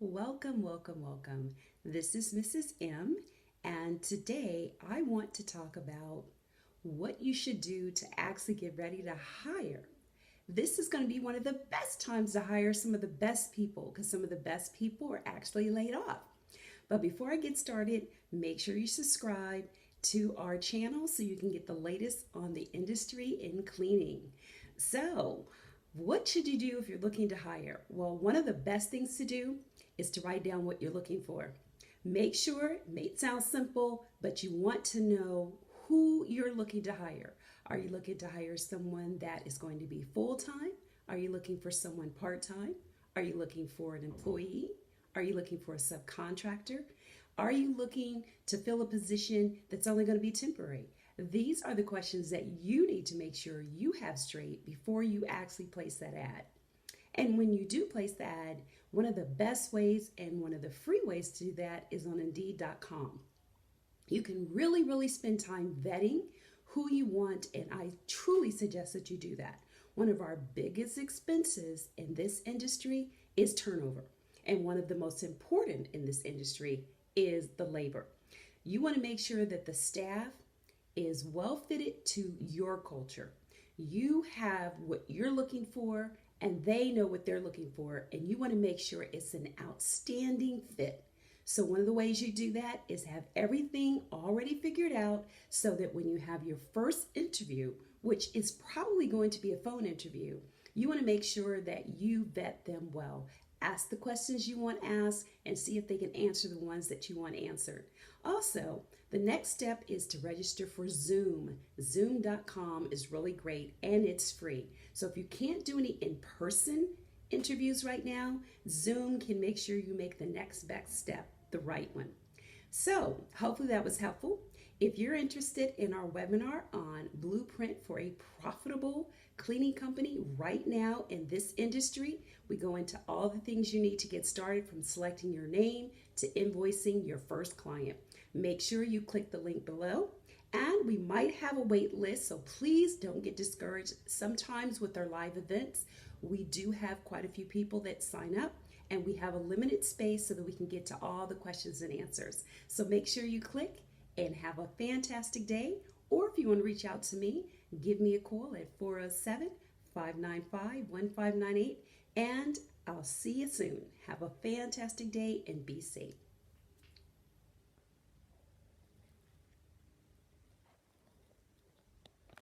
Welcome, welcome, welcome. This is Mrs. M, and today I want to talk about what you should do to actually get ready to hire. This is going to be one of the best times to hire some of the best people because some of the best people are actually laid off. But before I get started, make sure you subscribe to our channel so you can get the latest on the industry in cleaning. So, what should you do if you're looking to hire? Well, one of the best things to do is to write down what you're looking for. Make sure, it may sound simple, but you want to know who you're looking to hire. Are you looking to hire someone that is going to be full-time? Are you looking for someone part-time? Are you looking for an employee? Are you looking for a subcontractor? Are you looking to fill a position that's only going to be temporary? These are the questions that you need to make sure you have straight before you actually place that ad. And when you do place the ad, one of the best ways and one of the free ways to do that is on indeed.com. You can really spend time vetting who you want, and I truly suggest that you do that. One of our biggest expenses in this industry is turnover, and one of the most important in this industry is the labor. You want to make sure that the staff is well fitted to your culture. You have what you're looking for and they know what they're looking for, and you want to make sure it's an outstanding fit. So one of the ways you do that is have everything already figured out so that when you have your first interview, which is probably going to be a phone interview, you want to make sure that you vet them well. Ask the questions you want asked and see if they can answer the ones that you want answered. Also, the next step is to register for Zoom. Zoom.com is really great and it's free. So if you can't do any in-person interviews right now, Zoom can make sure you make the next best step the right one. So hopefully that was helpful. If you're interested in our webinar on Blueprint for a Profitable Cleaning Company right now in this industry, we go into all the things you need to get started from selecting your name to invoicing your first client. Make sure you click the link below, and we might have a wait list, so please don't get discouraged. Sometimes with our live events, we do have quite a few people that sign up, and we have a limited space so that we can get to all the questions and answers. So make sure you click and have a fantastic day. Or if you want to reach out to me, give me a call at 407-595-1598, and I'll see you soon. Have a fantastic day and be safe.